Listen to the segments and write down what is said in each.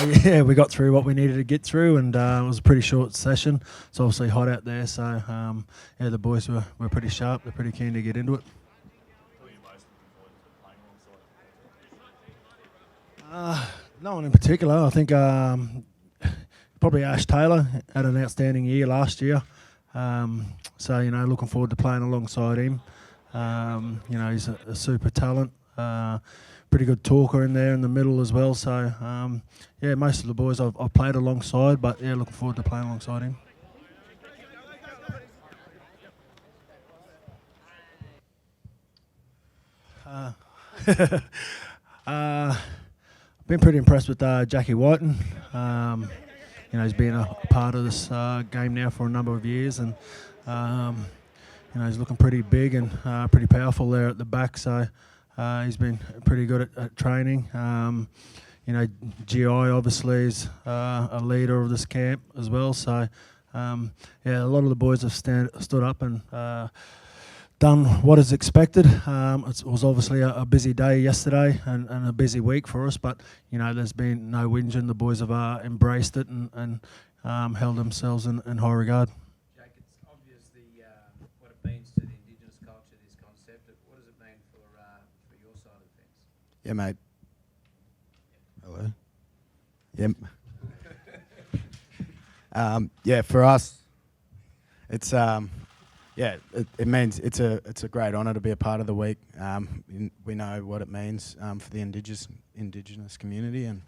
Yeah, we got through what we needed to get through, and it was a pretty short session. It's obviously hot out there, so yeah, the boys were pretty sharp. They're pretty keen to get into it. No one in particular. I think probably Ash Taylor had an outstanding year last year. So, looking forward to playing alongside him. He's a super talent. Pretty good talker in there in the middle as well. So, yeah, most of the boys I've played alongside, but yeah, looking forward to playing alongside him. Been pretty impressed with Jackie Whiten. He's been a part of this game now for a number of years, and he's looking pretty big and pretty powerful there at the back. So he's been pretty good at training. GI obviously is a leader of this camp as well. So yeah, a lot of the boys have stood up and done what is expected. It was obviously a busy day yesterday and a busy week for us, but there's been no whinging. The boys have embraced it and held themselves in high regard. Jake, it's obvious what it means to the Indigenous culture, this concept. What does it mean for your side of the fence? Yeah, mate. Hello. Yep. Yeah, for us, it's it means it's a great honour to be a part of the week. We know what it means for the Indigenous community, and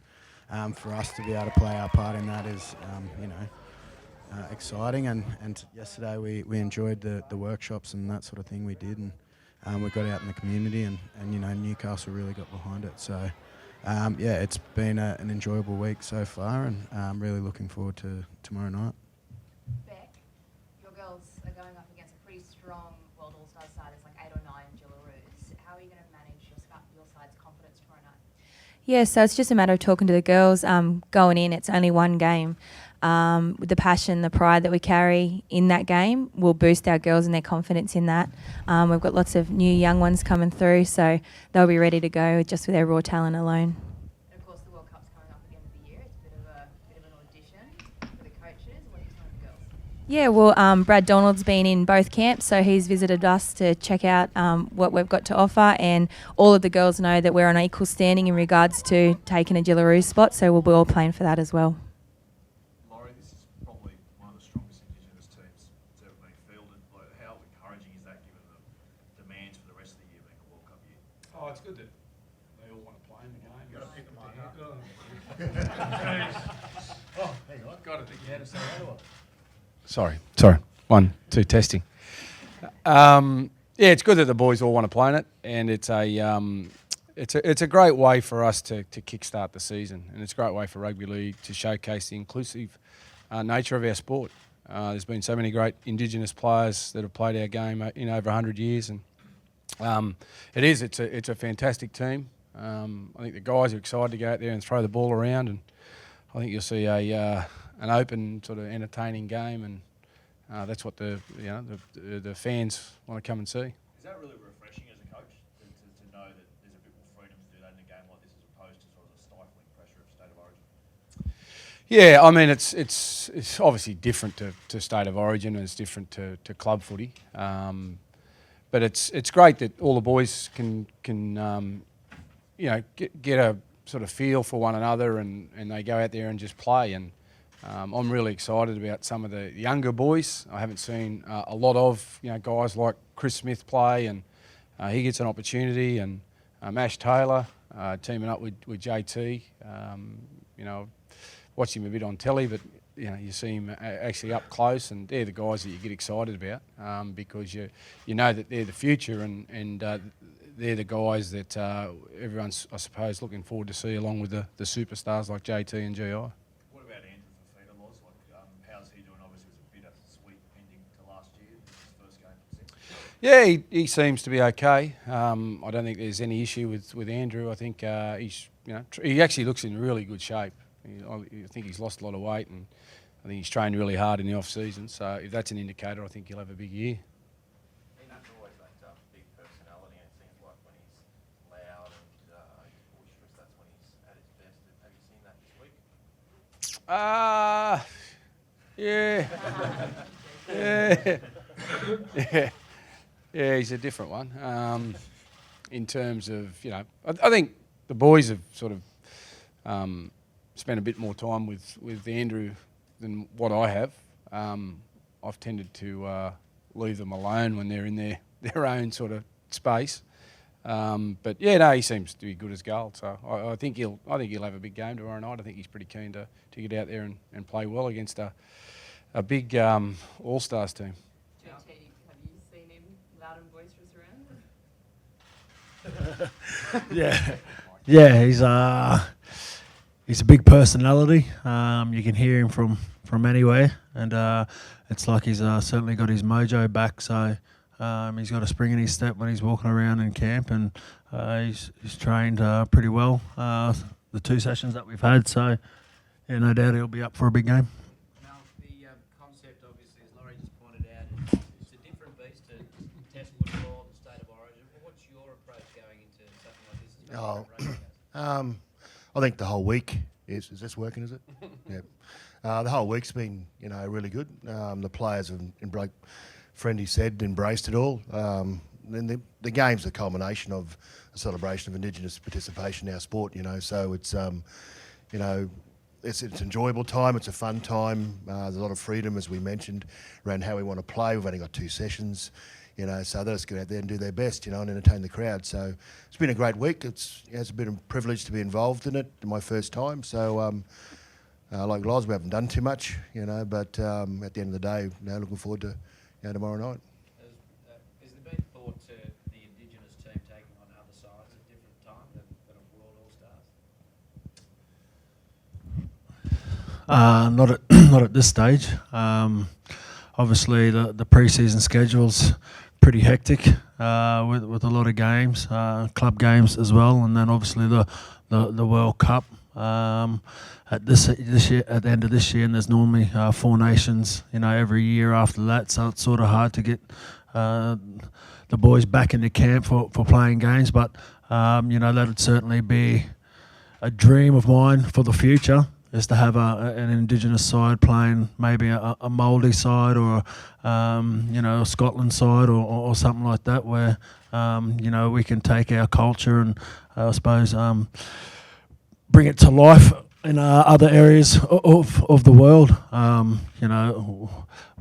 for us to be able to play our part in that is exciting. And yesterday we enjoyed the workshops and that sort of thing we did, and we got out in the community, and Newcastle really got behind it. So yeah, it's been an enjoyable week so far, and I'm really looking forward to tomorrow night. Are going up against a pretty strong World All-Stars side. It's like 8 or 9 Jillaroos. How are you going to manage your side's confidence tomorrow night? Yeah, so it's just a matter of talking to the girls. Going in, it's only one game. With the passion, the pride that we carry in that game will boost our girls and their confidence in that. We've got lots of new young ones coming through, so they'll be ready to go just with their raw talent alone. And of course, the World Cup's coming up at the end of the year. It's a bit of an audition for the coaches. What are you telling the girls? Yeah, well, Brad Donald's been in both camps, so he's visited us to check out what we've got to offer, and all of the girls know that we're on equal standing in regards to taking a Jillaroo spot, so we'll be all playing for that as well. Laurie, this is probably one of the strongest Indigenous teams that's ever been fielded. How encouraging is that given the demands for the rest of the year being a World Cup year? Oh, it's good that they all want to play in the game. You've got to pick them up. Oh, hang on. Got to think you had to say that one. Sorry. 1, 2, testing. Yeah, it's good that the boys all want to play in it, and it's a great way for us to kickstart the season, and it's a great way for rugby league to showcase the inclusive nature of our sport. There's been so many great Indigenous players that have played our game in over 100 years, and it's a fantastic team. I think the guys are excited to go out there and throw the ball around, and I think you'll see an open, sort of entertaining game, and that's what the fans want to come and see. Is that really refreshing as a coach to know that there's a bit more freedom to do that in a game like this as opposed to sort of the stifling pressure of State of Origin? Yeah, I mean it's obviously different to State of Origin, and it's different to club footy, but it's great that all the boys can get a sort of feel for one another, and they go out there and just play. And I'm really excited about some of the younger boys. I haven't seen a lot of guys like Chris Smith play, and he gets an opportunity, and Ash Taylor teaming up with JT. Watched him a bit on telly, but you see him actually up close, and they're the guys that you get excited about because you know that they're the future, and they're the guys that everyone's, I suppose, looking forward to see along with the superstars like JT and GI. What about Andrew for Feeder Laws? How's he doing? Obviously, it was a bittersweet ending to last year. This is his first game. Yeah, he seems to be okay. I don't think there's any issue with Andrew. I think he actually looks in really good shape. I think he's lost a lot of weight, and I think he's trained really hard in the off season. So if that's an indicator, I think he'll have a big year. He's always that big personality, and it seems like when he's loud and boisterous, that's when he's at his best. Have you seen that this week? Yeah. Yeah. Yeah. Yeah, he's a different one. In terms of, I think the boys have sort of spent a bit more time with Andrew than what I have. I've tended to leave them alone when they're in their own sort of space. But yeah, no, he seems to be good as gold. So I think he'll have a big game tomorrow night. I think he's pretty keen to get out there and play well against a big All-Stars team. JT, have you seen him loud and boisterous around? Yeah, he's a big personality. You can hear him from anywhere, and it's like he's certainly got his mojo back. So he's got a spring in his step when he's walking around in camp, and he's trained pretty well the 2 sessions that we've had. So yeah, no doubt he'll be up for a big game. Now, the concept, obviously, as Laurie just pointed out, it's a different beast to test football, the state of origin. What's your approach going into something like this? I think the whole week is this working? Is it? Yeah. The whole week's been really good. The players have Friendy said, embraced it all. And the game's a culmination of a celebration of Indigenous participation in our sport. So it's it's enjoyable time. It's a fun time. There's a lot of freedom, as we mentioned, around how we want to play. We've only got 2 sessions. So they'll just get out there and do their best, and entertain the crowd. So it's been a great week. It's been a privilege to be involved in it, my first time. So like Loz, we haven't done too much, but at the end of the day, looking forward to tomorrow night. Has there been thought to the Indigenous team taking on other sides at different time than a World All-Stars? Not at this stage. Obviously, the pre-season schedule's pretty hectic with a lot of games, club games as well, and then obviously the World Cup at this year, at the end of this year, and there's normally 4 nations, every year after that. So it's sort of hard to get the boys back into camp for playing games, but that would certainly be a dream of mine for the future, is to have an Indigenous side playing maybe a Māori side or a Scotland side or something like that, where we can take our culture and I suppose bring it to life in other areas of the world.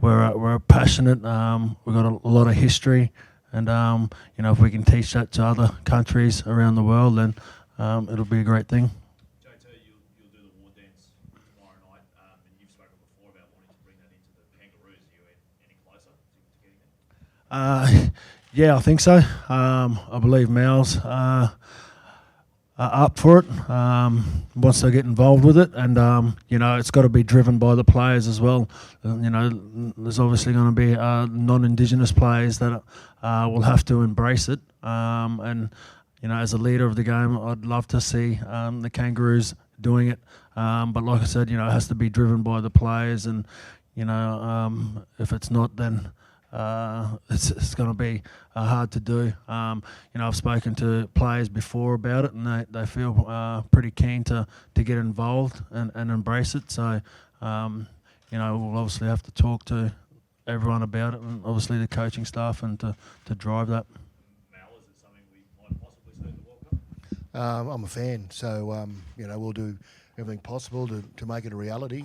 We're passionate. We've got a lot of history, and if we can teach that to other countries around the world, then it'll be a great thing. JT, you'll do the war dance tomorrow night, and you've spoken before about wanting to bring that into the Kangaroos. Are you any closer to getting it? Yeah, I think so. I believe Mal's up for it, wants to get involved with it, and it's got to be driven by the players as well. There's obviously going to be non-Indigenous players that will have to embrace it, and as a leader of the game, I'd love to see the Kangaroos doing it, but like I said, it has to be driven by the players, and if it's not, then it's going to be hard to do. I've spoken to players before about it, and they feel pretty keen to get involved and embrace it. So, we'll obviously have to talk to everyone about it, and obviously the coaching staff, and to drive that. Mal, is it something we might possibly see at the World Cup? I'm a fan, so we'll do everything possible to make it a reality.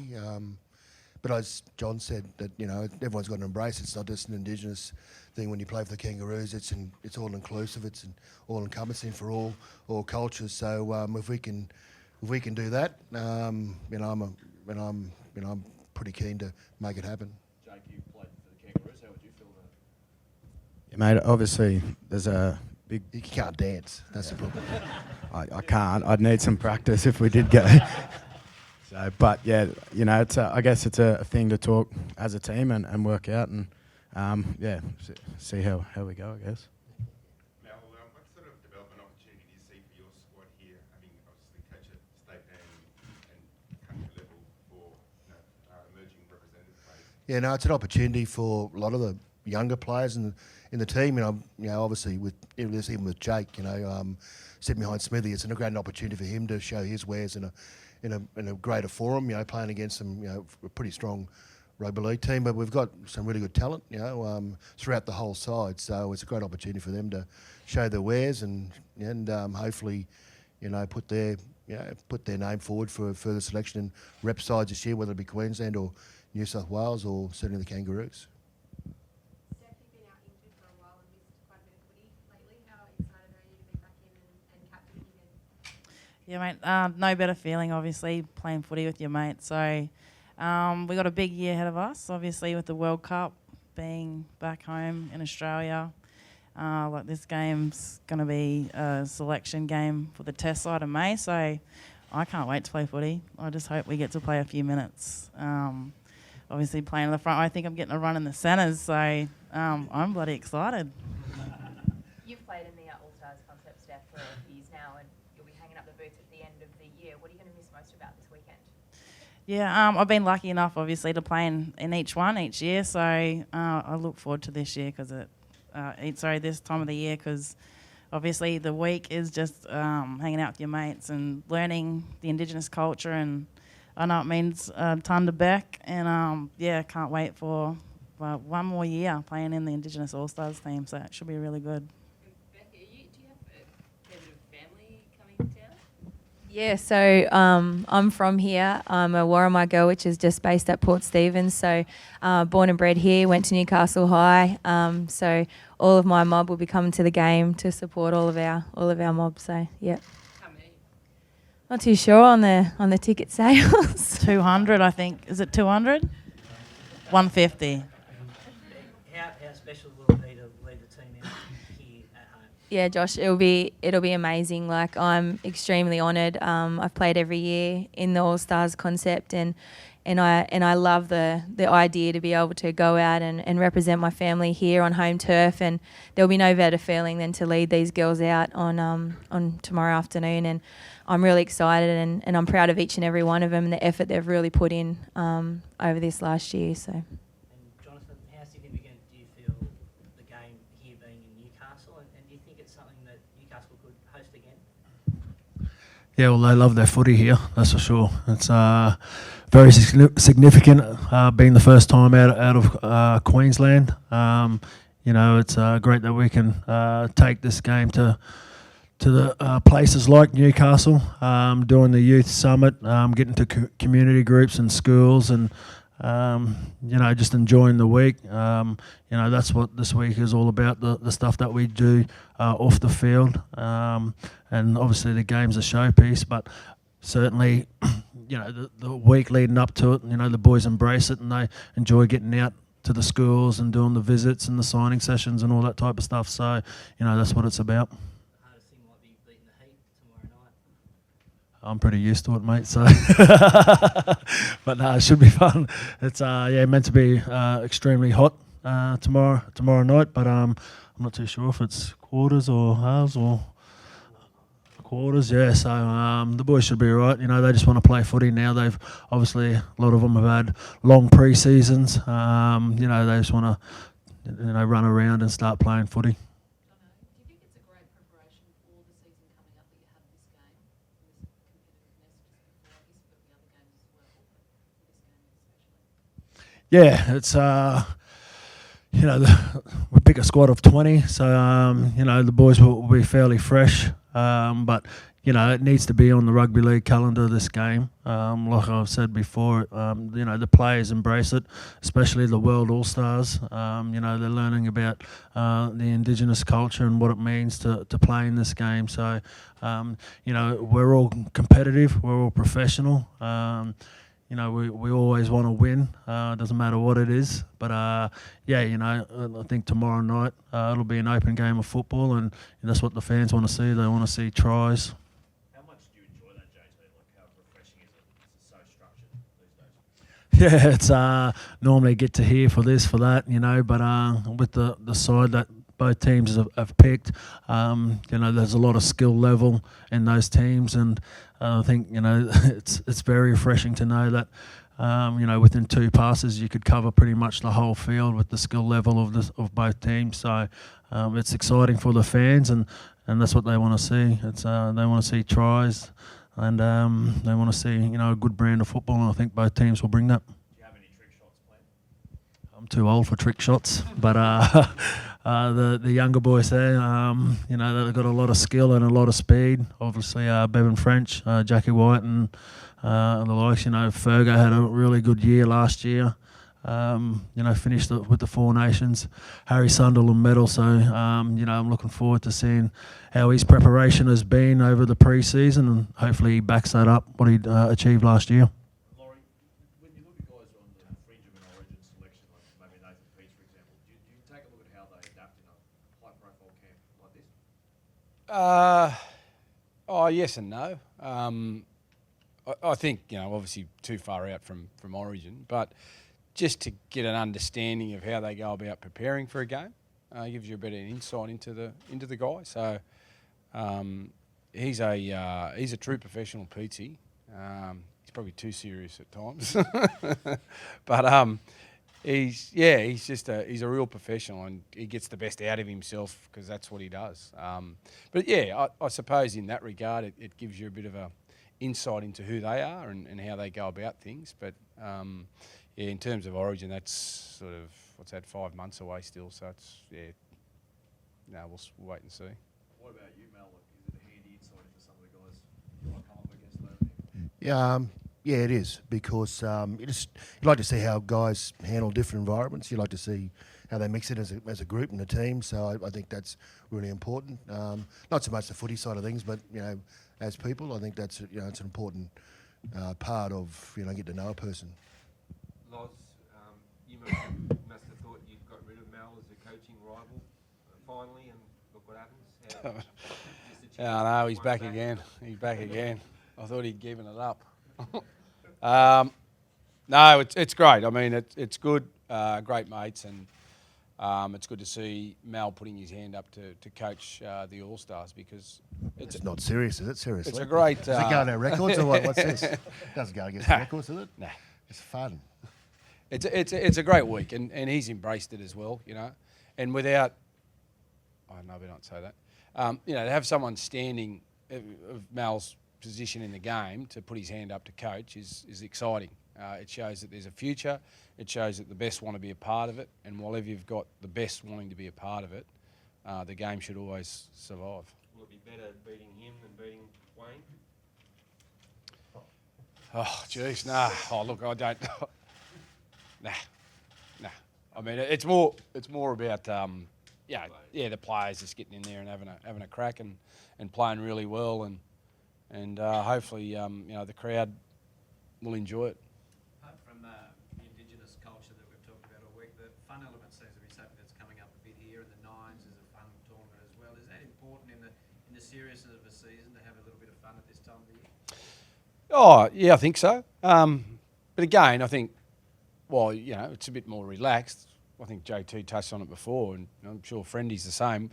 But as John said, that everyone's got to embrace it. It's not just an Indigenous thing. When you play for the Kangaroos, it's all inclusive. It's all encompassing for all cultures. So if we can do that, I'm pretty keen to make it happen. Jake, you played for the Kangaroos. How would you feel about it? Yeah, mate, obviously there's a big... You can't dance. That's the problem. I can't. I'd need some practice if we did go. So, but yeah, it's I guess it's a thing to talk as a team and work out, and see how we go, I guess. Now, what sort of development opportunity do you see for your squad here, having obviously coached at state and country level for emerging representative players? Yeah, no, it's an opportunity for a lot of the younger players in the team. Obviously even with Jake, sitting behind Smithy, it's a great opportunity for him to show his wares in in a greater forum, playing against some, a pretty strong rugby league team, but we've got some really good talent, throughout the whole side. So it's a great opportunity for them to show their wares and hopefully, put their name forward for further selection in rep sides this year, whether it be Queensland or New South Wales or certainly the Kangaroos. Steph, you've been out injured for a while and missed quite a bit of footy lately. How excited are you to be back in and captaining again? Yeah, mate. No better feeling, obviously, playing footy with your mates. So we got a big year ahead of us, obviously, with the World Cup being back home in Australia. This game's going to be a selection game for the test side of May, so I can't wait to play footy. I just hope we get to play a few minutes. Obviously, playing in the front, I think I'm getting a run in the centres, so I'm bloody excited. You've played in the All-Stars concept, Steph, for a few years now, and you'll be hanging up the boots at the end of the year. What are you going to miss most about this weekend? Yeah, I've been lucky enough, obviously, to play in each one each year, so I look forward to this year because this time of the year, because obviously the week is just hanging out with your mates and learning the Indigenous culture, and I know it means a ton to Beck, and can't wait for one more year playing in the Indigenous All-Stars team, so it should be really good. Becky, do you have a fair bit of family coming to town? Yeah, so I'm from here. I'm a Warramai girl, which is just based at Port Stephens. So born and bred here, went to Newcastle High. So all of my mob will be coming to the game to support all of our mob. So yeah. How many? Not too sure on the ticket sales. 200, I think. Is it 200? 150. How special will it be to lead the team out here at home? Yeah, Josh, it'll be amazing. Like, I'm extremely honoured. I've played every year in the All Stars concept, and I love the idea to be able to go out and represent my family here on home turf. And there'll be no better feeling than to lead these girls out on tomorrow afternoon. And I'm really excited, and I'm proud of each and every one of them and the effort they've really put in over this last year. So. And Jonathan, how significant do you feel the game here being in Newcastle, and do you think it's something that Newcastle could host again? Yeah, well, they love their footy here, that's for sure. It's very significant being the first time out of Queensland. It's great that we can take this game to the places like Newcastle, doing the youth summit, getting to community groups and schools, and just enjoying the week. That's what this week is all about, the stuff that we do off the field. And obviously the game's a showpiece, but certainly, the week leading up to it, the boys embrace it and they enjoy getting out to the schools and doing the visits and the signing sessions and all that type of stuff. So, that's what it's about. Hardest thing might be beating the heat tomorrow night. I'm pretty used to it, mate. So, but no, it should be fun. It's meant to be extremely hot tomorrow night. But I'm not too sure if it's quarters or halves or quarters. Yeah, so the boys should be all right. They just want to play footy now. They've obviously, a lot of them have had long pre-seasons. They just want to run around and start playing footy. Do you think it's a great preparation for the season coming up that you have this game, this competitiveness just before, I guess, but the other games as well, but this game especially? Yeah, it's we pick a squad of 20, so the boys will be fairly fresh, but it needs to be on the rugby league calendar, this game. Like I've said before, the players embrace it, especially the World All Stars. They're learning about the Indigenous culture and what it means to play in this game. So we're all competitive, we're all professional. We always want to win. Doesn't matter what it is. But, I think tomorrow night it'll be an open game of football, and that's what the fans want to see. They want to see tries. How much do you enjoy that, JT? Like, how refreshing is it? It's so structured these days. Yeah, it's normally get to here for this, for that, but with the side that both teams have picked, there's a lot of skill level in those teams, and I think, it's very refreshing to know that, within two passes you could cover pretty much the whole field with the skill level of both teams. So it's exciting for the fans, and that's what they want to see. It's they want to see tries. and they want to see a good brand of football, and I think both teams will bring that. Do you have any trick shots planned? I'm too old for trick shots, but the younger boys there, they've got a lot of skill and a lot of speed. Obviously, Bevan French, Jackie White, and the likes. Fergo had a really good year last year. Finished with the Four Nations. Harry Sunderland medal, so I'm looking forward to seeing how his preparation has been over the pre-season, and hopefully he backs that up what he achieved last year. Laurie, when you look at guys on the fringe of an origin selection, like maybe Nathan Peach, for example, do you take a look at how they adapt in a high-profile camp like this? Yes and no. I think obviously too far out from origin, but just to get an understanding of how they go about preparing for a game, gives you a better insight into the guy. So he's a true professional, Petey. He's probably too serious at times, but he's a real professional, and he gets the best out of himself because that's what he does. But yeah, I suppose in that regard, it gives you a bit of a insight into who they are and how they go about things. But yeah, in terms of origin, that's sort of, 5 months away still. So it's, we'll wait and see. What about you, Mel? Is it a handy insight into some of the guys you might come up against later? Yeah, it is, because you like to see how guys handle different environments. You like to see how they mix it as a group and a team. So I think that's really important. Not so much the footy side of things, but as people, I think that's it's an important part of getting to know a person. Loz, you must have thought you'd got rid of Mel as a coaching rival finally, and look what happens. No, he's back again. He's back again. I thought he'd given it up. No, it's great. I mean, it's good. Great mates, and it's good to see Mal putting his hand up to coach the All Stars, because it's not serious, is it? Seriously, it's a great. Does it go on our records or what? What's this? Doesn't go against the records, does it? Nah, it's fun. It's a great week, and he's embraced it as well, and without, no, we don't say that, to have someone standing of Mal's position in the game to put his hand up to coach is exciting. It shows that there's a future. It shows that the best want to be a part of it, and while you've got the best wanting to be a part of it, the game should always survive. Will it be better beating him than beating Wayne? Oh, jeez, nah. Oh, look, I don't. Nah. I mean, it's more about the players just getting in there and having a crack and playing really well, and hopefully the crowd will enjoy it. Apart from the Indigenous culture that we've talked about all week, the fun element seems to be something that's coming up a bit here, and the Nines is a fun tournament as well. Is that important in the seriousness of a season to have a little bit of fun at this time of the year? Oh, yeah, I think so. But again, I think, it's a bit more relaxed. I think JT touched on it before, and I'm sure Friendy's the same.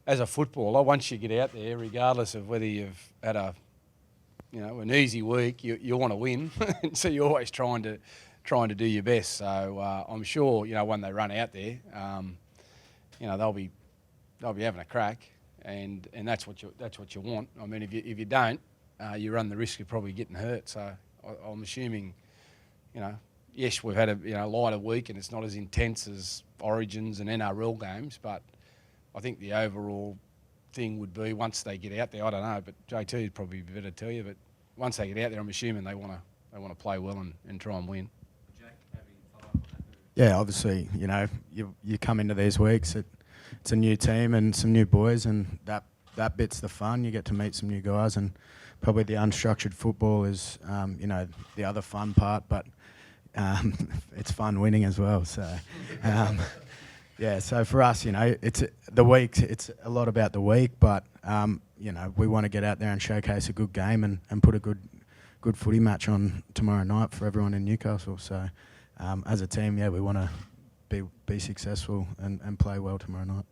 As a footballer, once you get out there, regardless of whether you've had an easy week, you want to win, so you're always trying to do your best. So I'm sure when they run out there, they'll be having a crack, and that's what you want. I mean, if you don't, you run the risk of probably getting hurt. So I'm assuming, yes, we've had a lighter week, and it's not as intense as Origins and NRL games, but I think the overall thing would be once they get out there, I don't know, but JT would probably be better to tell you, but once they get out there, I'm assuming they want to play well and try and win. Jack, maybe follow up on that. Yeah, obviously, you come into these weeks, it's a new team and some new boys, and that bit's the fun. You get to meet some new guys, and probably the unstructured football is, the other fun part, but it's fun winning as well. So, so for us, it's the week. It's a lot about the week, but we want to get out there and showcase a good game and put a good footy match on tomorrow night for everyone in Newcastle. So, as a team, we want to be successful and play well tomorrow night.